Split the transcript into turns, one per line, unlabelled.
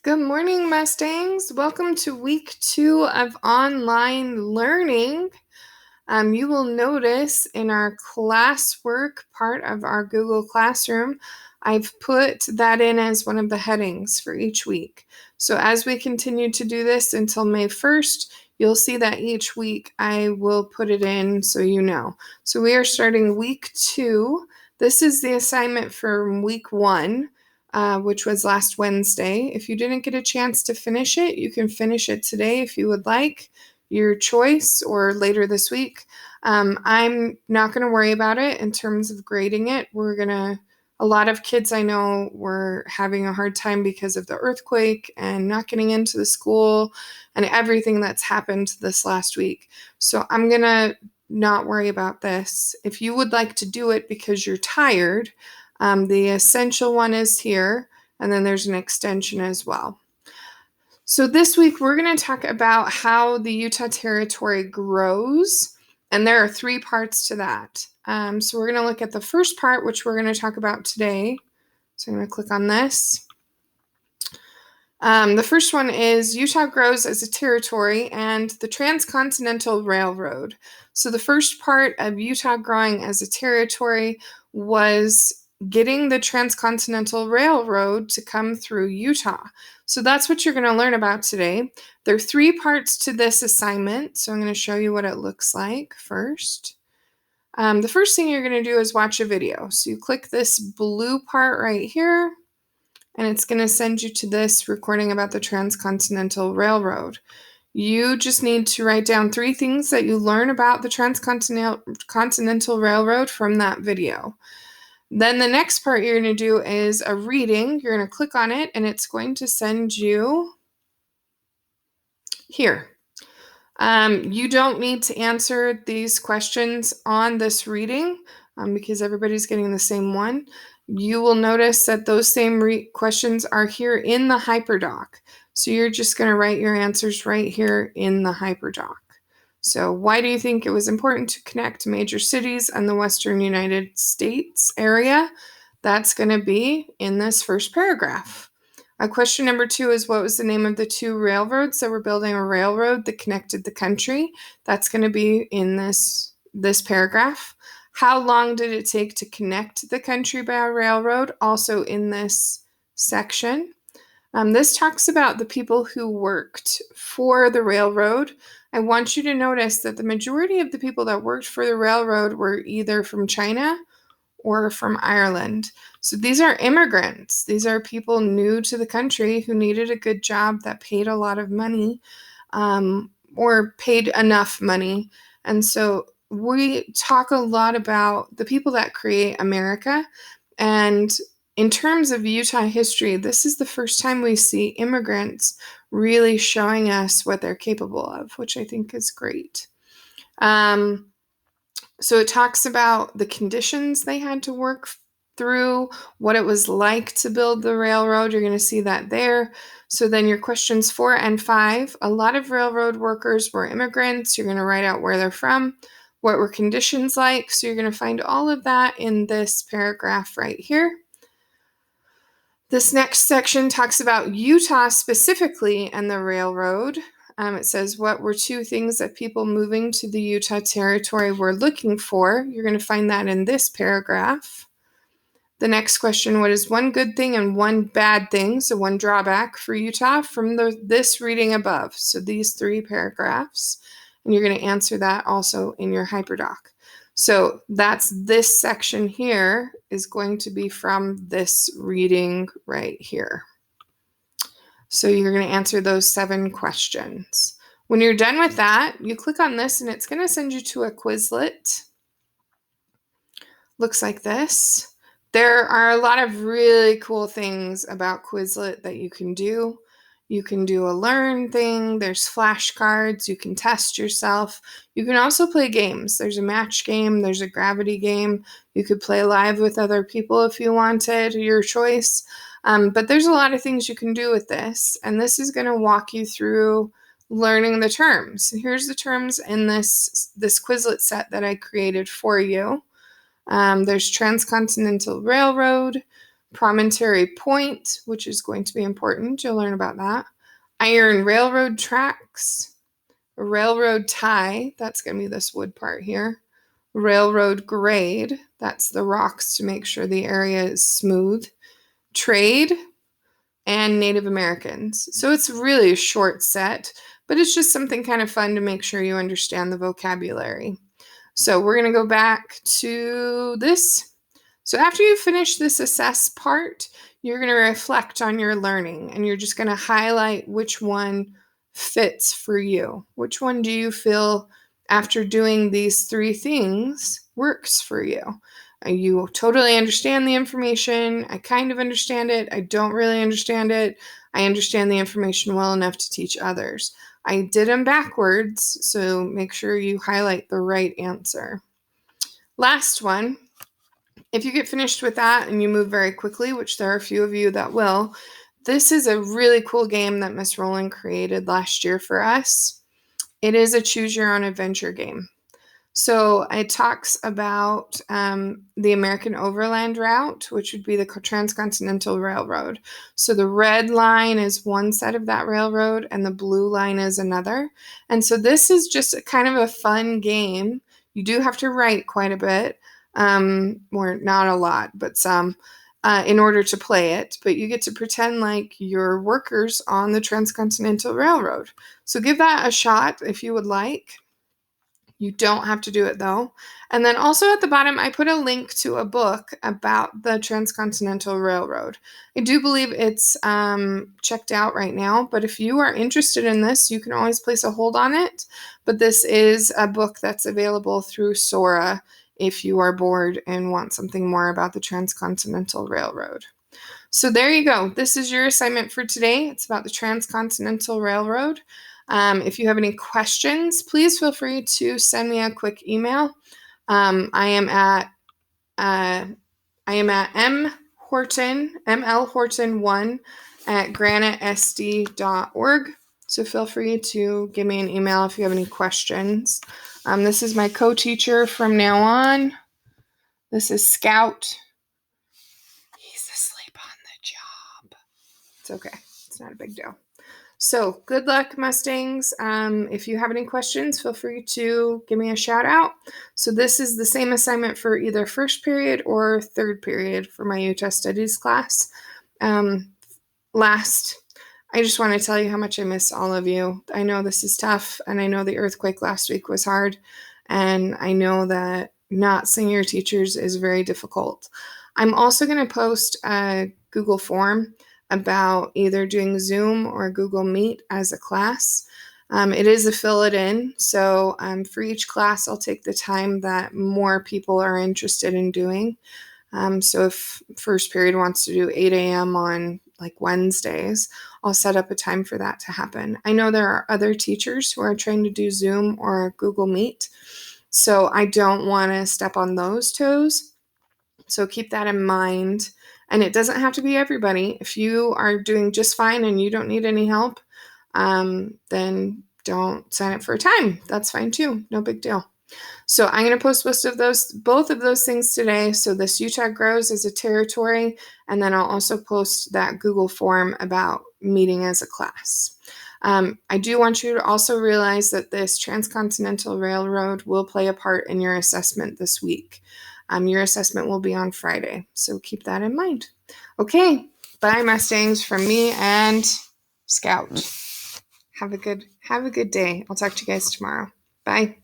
Good morning, Mustangs. Welcome to week 2 of online learning. You will notice in our classwork part of our Google Classroom, I've put that in as one of the headings for each week. So as we continue to do this until May 1st, you'll see that each week I will put it in so you know. So we are starting week 2. This is the assignment for week 1. Which was last Wednesday. If you didn't get a chance to finish it, you can finish it today if you would like, your choice, or later this week. I'm not going to worry about it in terms of grading it. A lot of kids I know were having a hard time because of the earthquake and not getting into the school and everything that's happened this last week. So I'm going to not worry about this. If you would like to do it because you're tired, the essential one is here, and then there's an extension as well. So this week, we're going to talk about how the Utah Territory grows, and there are 3 parts to that. So we're going to look at the first part, which we're going to talk about today. So I'm going to click on this. The first one is Utah grows as a territory and the Transcontinental Railroad. So the first part of Utah growing as a territory was getting the Transcontinental Railroad to come through Utah. So that's what you're going to learn about today. There are 3 parts to this assignment, so I'm going to show you what it looks like first. The first thing you're going to do is watch a video. So you click this blue part right here, and it's going to send you to this recording about the Transcontinental Railroad. You just need to write down 3 things that you learn about the Transcontinental Railroad from that video. Then the next part you're going to do is a reading. You're going to click on it, and it's going to send you here. You don't need to answer these questions on this reading because everybody's getting the same one. You will notice that those same questions are here in the HyperDoc. So you're just going to write your answers right here in the HyperDoc. So why do you think it was important to connect major cities in the Western United States area? That's going to be in this first paragraph. Question number 2 is what was the name of the 2 railroads that were building a railroad that connected the country? That's going to be in this paragraph. How long did it take to connect the country by a railroad? Also in this section. This talks about the people who worked for the railroad. I want you to notice that the majority of the people that worked for the railroad were either from China or from Ireland. So these are immigrants. These are people new to the country who needed a good job that paid a lot of money or paid enough money. And so we talk a lot about the people that create America. And in terms of Utah history, this is the first time we see immigrants really showing us what they're capable of, which I think is great. So it talks about the conditions they had to work through, what it was like to build the railroad. You're going to see that there. So then your questions 4 and 5, a lot of railroad workers were immigrants. You're going to write out where they're from, what were conditions like. So you're going to find all of that in this paragraph right here. This next section talks about Utah specifically and the railroad. It says, what were 2 things that people moving to the Utah Territory were looking for? You're going to find that in this paragraph. The next question, what is 1 good thing and 1 bad thing, so 1 drawback for Utah from this reading above? So these 3 paragraphs, and you're going to answer that also in your HyperDoc. So that's this section here is going to be from this reading right here. So you're going to answer those 7 questions. When you're done with that, you click on this and it's going to send you to a Quizlet. Looks like this. There are a lot of really cool things about Quizlet that you can do. You can do a learn thing. There's flashcards. You can test yourself. You can also play games. There's a match game. There's a gravity game. You could play live with other people if you wanted, your choice. But there's a lot of things you can do with this. And this is going to walk you through learning the terms. Here's the terms in this Quizlet set that I created for you. There's Transcontinental Railroad, Promontory Point, which is going to be important. You'll learn about that. Iron railroad tracks. Railroad tie. That's going to be this wood part here. Railroad grade. That's the rocks to make sure the area is smooth. Trade. And Native Americans. So it's really a short set, but it's just something kind of fun to make sure you understand the vocabulary. So we're going to go back to this. So after you finish this assess part, you're going to reflect on your learning, and you're just going to highlight which one fits for you. Which one do you feel, after doing these 3 things, works for you? You totally understand the information. I kind of understand it. I don't really understand it. I understand the information well enough to teach others. I did them backwards, so make sure you highlight the right answer. Last one. If you get finished with that and you move very quickly, which there are a few of you that will, this is a really cool game that Miss Rowland created last year for us. It is a choose your own adventure game. So it talks about the American Overland Route, which would be the Transcontinental Railroad. So the red line is one set of that railroad and the blue line is another. And so this is just kind of a fun game. You do have to write quite a bit, or not a lot, but some, in order to play it. But you get to pretend like you're workers on the Transcontinental Railroad. So give that a shot if you would like. You don't have to do it though. And then also at the bottom, I put a link to a book about the Transcontinental Railroad. I do believe it's checked out right now, but if you are interested in this, you can always place a hold on it. But this is a book that's available through Sora if you are bored and want something more about the Transcontinental Railroad. So there you go. This is your assignment for today. It's about the Transcontinental Railroad. If you have any questions, please feel free to send me a quick email. I am at mlhorton1@granitesd.org. So feel free to give me an email if you have any questions. This is my co-teacher from now on. This is Scout. He's asleep on the job. It's okay. It's not a big deal. So good luck, Mustangs. If you have any questions, feel free to give me a shout out. So this is the same assignment for either first period or third period for my Utah Studies class. Last, I just want to tell you how much I miss all of you. I know this is tough, and I know the earthquake last week was hard, and I know that not seeing your teachers is very difficult. I'm also going to post a Google form about either doing Zoom or Google Meet as a class. It is a fill it in, so for each class, I'll take the time that more people are interested in doing. So if first period wants to do 8 a.m. on like Wednesdays, I'll set up a time for that to happen. I know there are other teachers who are trying to do Zoom or Google Meet, so I don't want to step on those toes. So keep that in mind. And it doesn't have to be everybody. If you are doing just fine and you don't need any help, then don't sign up for a time. That's fine too. No big deal. So I'm going to post both of those things today. So this Utah Grows as a territory, and then I'll also post that Google form about meeting as a class. I do want you to also realize that this Transcontinental Railroad will play a part in your assessment this week. Your assessment will be on Friday, so keep that in mind. Okay, bye Mustangs from me and Scout. Have a good day. I'll talk to you guys tomorrow. Bye.